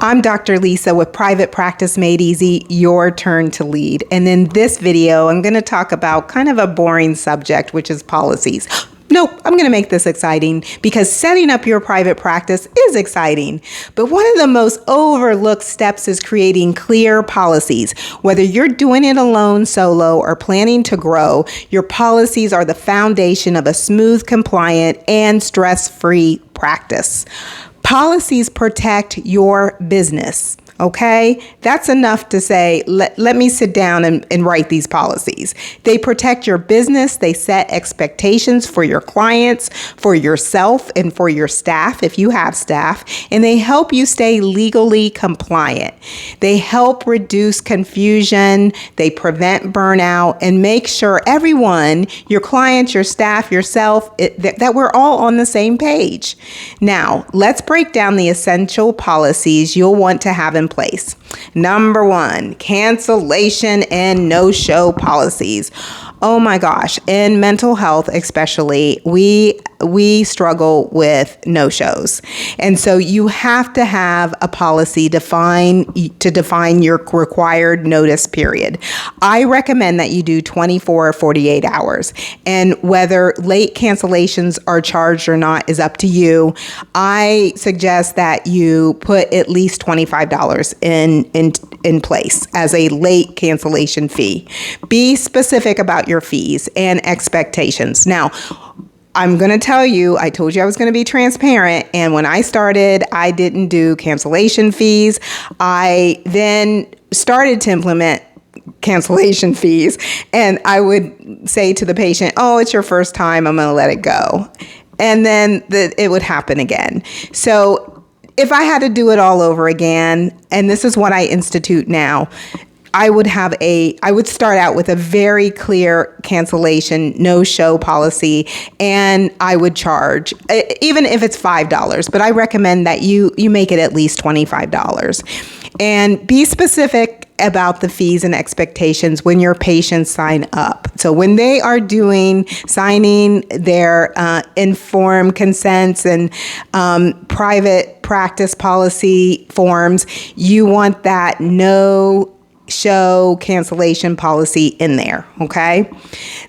I'm Dr. Lisa with Private Practice Made Easy, your turn to lead. And in this video, I'm going to talk about kind of a boring subject, which is policies. Nope, I'm going to make this exciting because setting up your private practice is exciting. But one of the most overlooked steps is creating clear policies. Whether you're doing it alone, solo, or planning to grow, your policies are the foundation of a smooth, compliant, and stress-free practice. Policies protect your business. Okay, that's enough to say, let me sit down and write these policies. They protect your business. They set expectations for your clients, for yourself, and for your staff, if you have staff, and they help you stay legally compliant. They help reduce confusion. They prevent burnout and make sure everyone, your clients, your staff, yourself, that we're all on the same page. Now, let's break down the essential policies you'll want to have in place. Number 1, cancellation and no-show policies. Oh my gosh, in mental health especially, we struggle with no-shows. And so you have to have a policy to define your required notice period. I recommend that you do 24 or 48 hours. And whether late cancellations are charged or not is up to you. I suggest that you put at least $25 in place as a late cancellation fee. Be specific about your fees and expectations. Now, I'm going to tell you, I told you I was going to be transparent. And when I started, I didn't do cancellation fees. I then started to implement cancellation fees. And I would say to the patient, oh, it's your first time. I'm going to let it go. And then it would happen again. So if I had to do it all over again, and this is what I institute now, I would start out with a very clear cancellation, no-show policy, and I would charge, even if it's $5, but I recommend that you make it at least $25. And be specific about the fees and expectations when your patients sign up. So when they are signing their informed consents and private practice policy forms, you want that no-show cancellation policy in there, okay?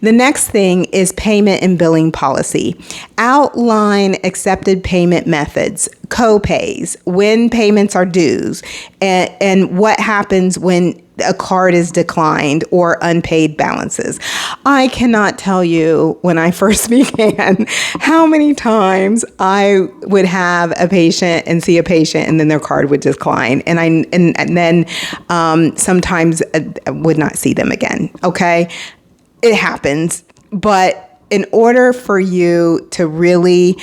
The next thing is payment and billing policy. Outline accepted payment methods, co-pays, when payments are dues, and what happens when a card is declined or unpaid balances. I cannot tell you when I first began how many times I would have a patient and see a patient and then their card would decline. And then sometimes I would not see them again. Okay. It happens. But in order for you to really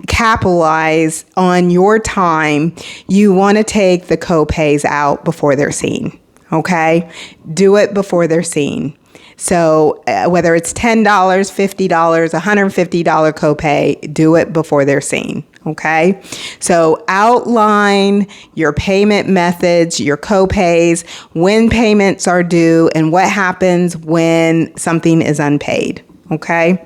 capitalize on your time, you want to take the co-pays out before they're seen. Okay, do it before they're seen. So whether it's $10, $50, $150 copay, do it before they're seen. Okay, so outline your payment methods, your copays, when payments are due, and what happens when something is unpaid. Okay.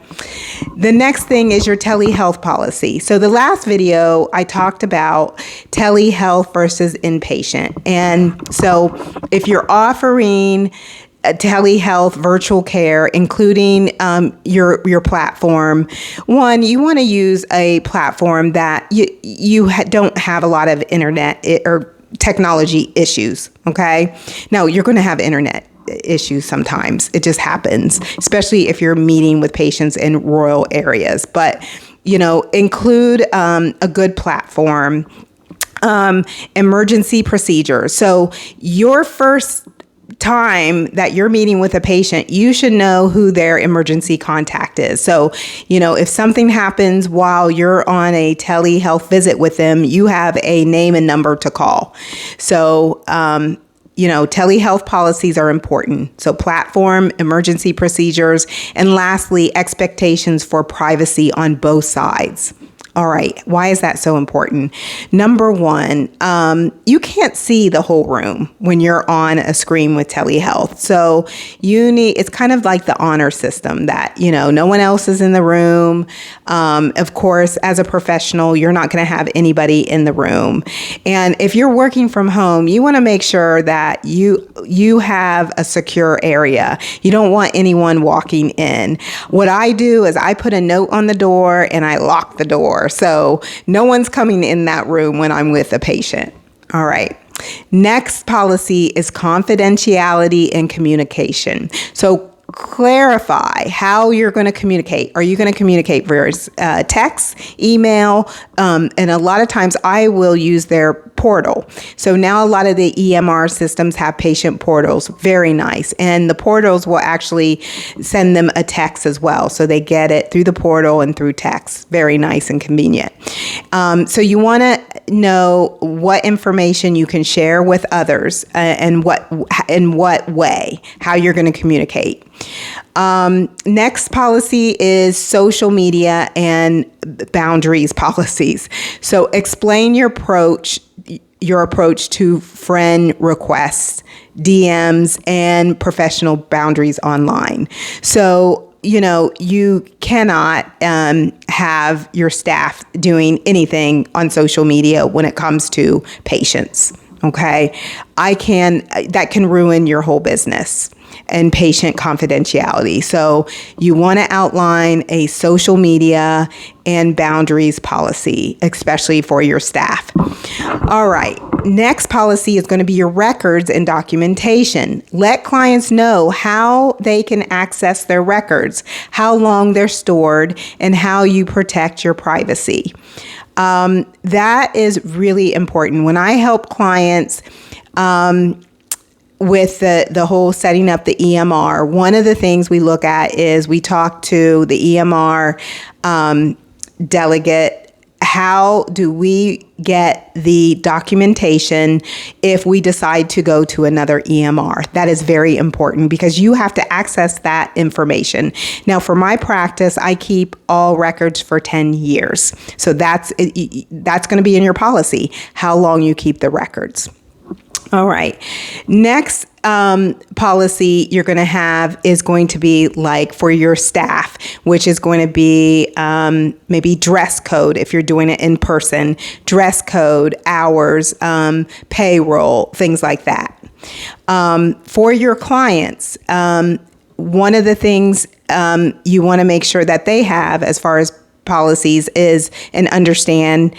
The next thing is your telehealth policy. So the last video I talked about telehealth versus inpatient. And so if you're offering telehealth virtual care, including your platform, one, you want to use a platform that you don't have a lot of internet or technology issues. Okay. Now you're going to have internet issues sometimes. It just happens, especially if you're meeting with patients in rural areas. But, include a good platform, emergency procedures. So your first time that you're meeting with a patient, you should know who their emergency contact is. So, if something happens while you're on a telehealth visit with them, you have a name and number to call. So, telehealth policies are important. So platform, emergency procedures, and lastly, expectations for privacy on both sides. All right. Why is that so important? Number one, you can't see the whole room when you're on a screen with telehealth. So it's kind of like the honor system that, no one else is in the room. Of course, as a professional, you're not going to have anybody in the room. And if you're working from home, you want to make sure that you have a secure area. You don't want anyone walking in. What I do is I put a note on the door and I lock the door. So no one's coming in that room when I'm with a patient. All right. Next policy is confidentiality and communication. So clarify how you're going to communicate. Are you going to communicate via text, email? And a lot of times I will use their portal. So now a lot of the EMR systems have patient portals. Very nice. And the portals will actually send them a text as well. So they get it through the portal and through text. Very nice and convenient. So you want to know what information you can share with others and in what way, how you're going to communicate. Next policy is social media and boundaries policies. So explain your approach to friend requests, DMs, and professional boundaries online. So you cannot have your staff doing anything on social media when it comes to patients. Okay, that can ruin your whole business and patient confidentiality. So you want to outline a social media and boundaries policy, especially for your staff. All right. Next policy is going to be your records and documentation. Let clients know how they can access their records, how long they're stored, and how you protect your privacy. That is really important. When I help clients with the whole setting up the EMR, one of the things we look at is we talk to the EMR delegate. How do we get the documentation if we decide to go to another EMR? That is very important because you have to access that information. Now, for my practice, I keep all records for 10 years. So that's going to be in your policy, how long you keep the records. All right. Next policy you're going to have is going to be like for your staff, which is going to be maybe dress code if you're doing it in person, dress code, hours, payroll, things like that. For your clients, one of the things you want to make sure that they have as far as policies is and understand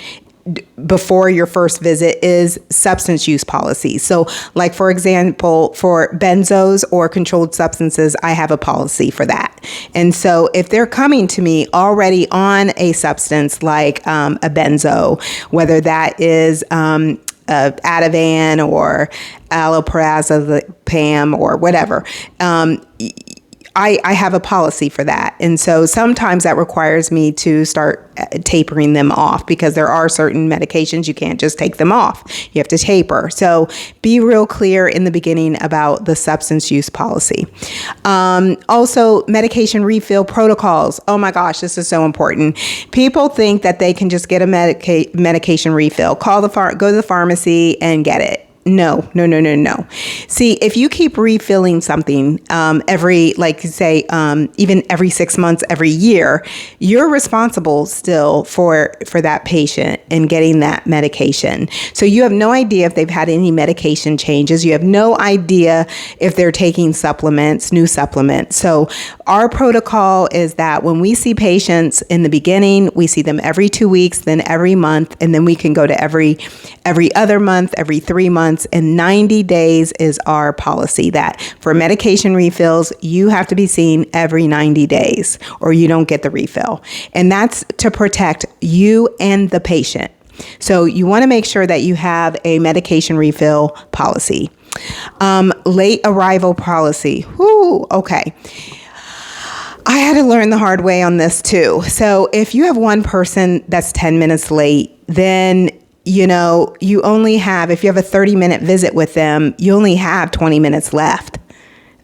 before your first visit is substance use policies. So like, for example, for benzos or controlled substances, I have a policy for that. And so if they're coming to me already on a substance like a benzo, whether that is Ativan or allopurazepam or whatever, I have a policy for that. And so sometimes that requires me to start tapering them off because there are certain medications you can't just take them off. You have to taper. So be real clear in the beginning about the substance use policy. Also, medication refill protocols. Oh my gosh, this is so important. People think that they can just get a medication refill, go to the pharmacy and get it. No. See, if you keep refilling something every, like say, even every 6 months, every year, you're responsible still for that patient and getting that medication. So you have no idea if they've had any medication changes. You have no idea if they're taking supplements, new supplements. So our protocol is that when we see patients in the beginning, we see them every 2 weeks, then every month, and then we can go to every other month, every 3 months. And 90 days is our policy that for medication refills, you have to be seen every 90 days or you don't get the refill. And that's to protect you and the patient. So you want to make sure that you have a medication refill policy. Late arrival policy. Okay. I had to learn the hard way on this too. So if you have one person that's 10 minutes late, then you only have, if you have a 30-minute visit with them, you only have 20 minutes left.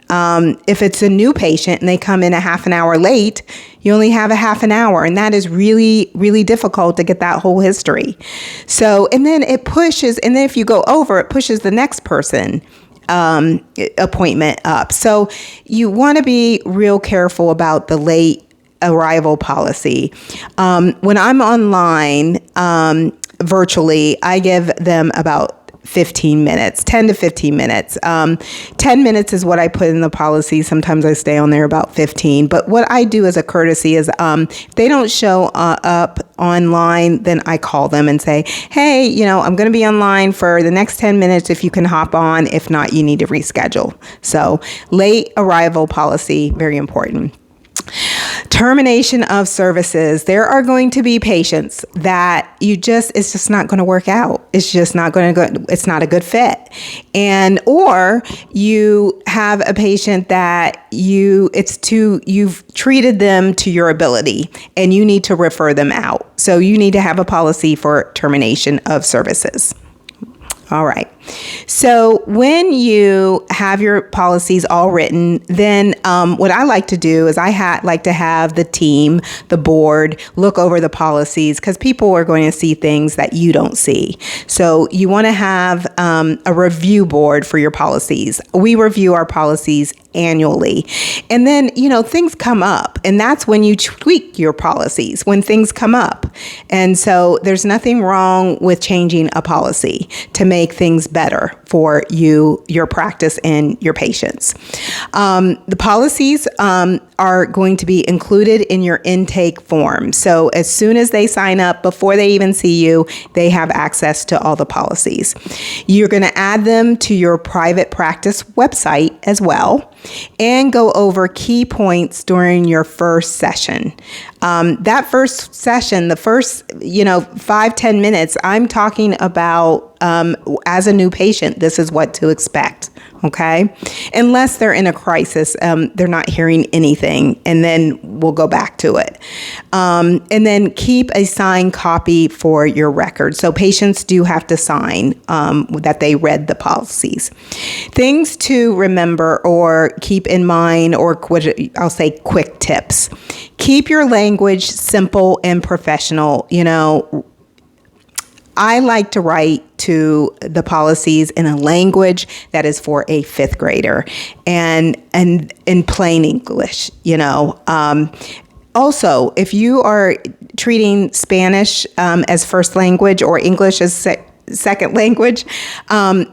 If it's a new patient and they come in a half an hour late, you only have a half an hour. And that is really, really difficult to get that whole history. So, and then it pushes, and then if you go over, it pushes the next person appointment up. So you want to be real careful about the late arrival policy. When I'm online, virtually, I give them about 15 minutes, 10 to 15 minutes. 10 minutes is what I put in the policy. Sometimes I stay on there about 15. But what I do as a courtesy is if they don't show up online, then I call them and say, hey, I'm going to be online for the next 10 minutes if you can hop on. If not, you need to reschedule. So late arrival policy, very important. Termination of services. There are going to be patients that it's just not going to work out. It's just not going to go. It's not a good fit. Or you have a patient that you've treated them to your ability and you need to refer them out. So you need to have a policy for termination of services. All right. So when you have your policies all written, then what I like to do is I like to have the team, the board, look over the policies because people are going to see things that you don't see. So you want to have a review board for your policies. We review our policies annually. And then, things come up, and that's when you tweak your policies, when things come up. And so there's nothing wrong with changing a policy to make things better for you, your practice, and your patients. The policies are going to be included in your intake form. So as soon as they sign up, before they even see you, they have access to all the policies. You're going to add them to your private practice website as well, and go over key points during your first session. That first session, the first, 5-10 minutes, I'm talking about as a new patient, this is what to expect. Okay. Unless they're in a crisis, they're not hearing anything, and then we'll go back to it. And then keep a signed copy for your record. So patients do have to sign that they read the policies. Things to remember or keep in mind, or I'll say quick tips. Keep your language simple and professional. I like to write to the policies in a language that is for a fifth grader and in plain English, Also, if you are treating Spanish as first language or English as second language,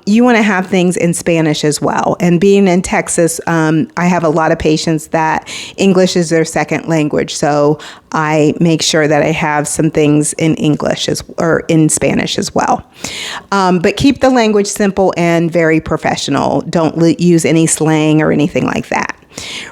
you want to have things in Spanish as well. And being in Texas, I have a lot of patients that English is their second language. So I make sure that I have some things in English or in Spanish as well. But keep the language simple and very professional. Don't use any slang or anything like that.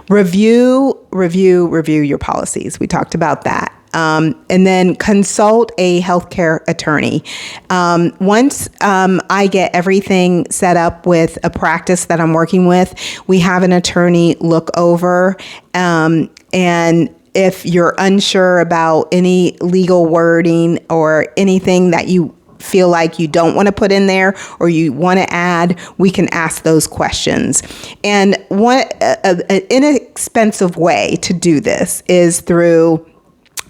Review your policies. We talked about that. And then consult a healthcare attorney. Once I get everything set up with a practice that I'm working with, we have an attorney look over. And if you're unsure about any legal wording or anything that you feel like you don't want to put in there or you want to add, we can ask those questions. And an inexpensive way to do this is through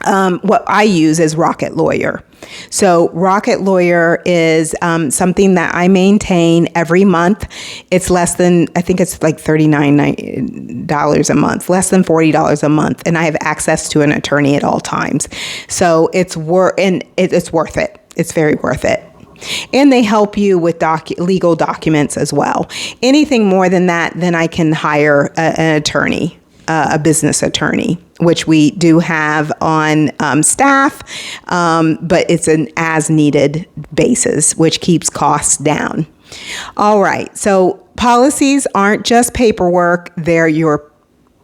what I use is Rocket Lawyer. So Rocket Lawyer is something that I maintain every month. It's less than, I think it's like $39 a month, less than $40 a month. And I have access to an attorney at all times. So it's worth it. It's very worth it. And they help you with legal documents as well. Anything more than that, then I can hire an attorney. A business attorney, which we do have on staff, but it's an as-needed basis, which keeps costs down. All right, so policies aren't just paperwork. They're your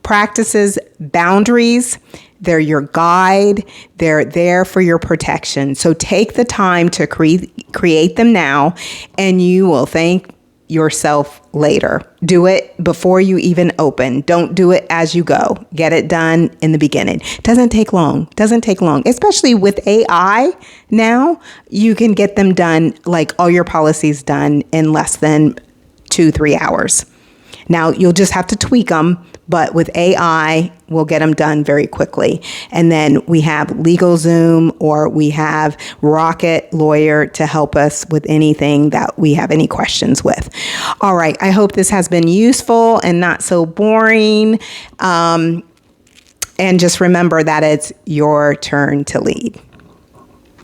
practice's boundaries. They're your guide. They're there for your protection. So take the time to create them now, and you will thank yourself later. Do it before you even open. Don't do it as you go. Get it done in the beginning. Doesn't take long, especially with AI now. You can get them done, like all your policies done in less than 2-3 hours. Now, you'll just have to tweak them, but with AI, we'll get them done very quickly. And then we have LegalZoom, or we have Rocket Lawyer to help us with anything that we have any questions with. All right, I hope this has been useful and not so boring. And just remember that it's your turn to lead.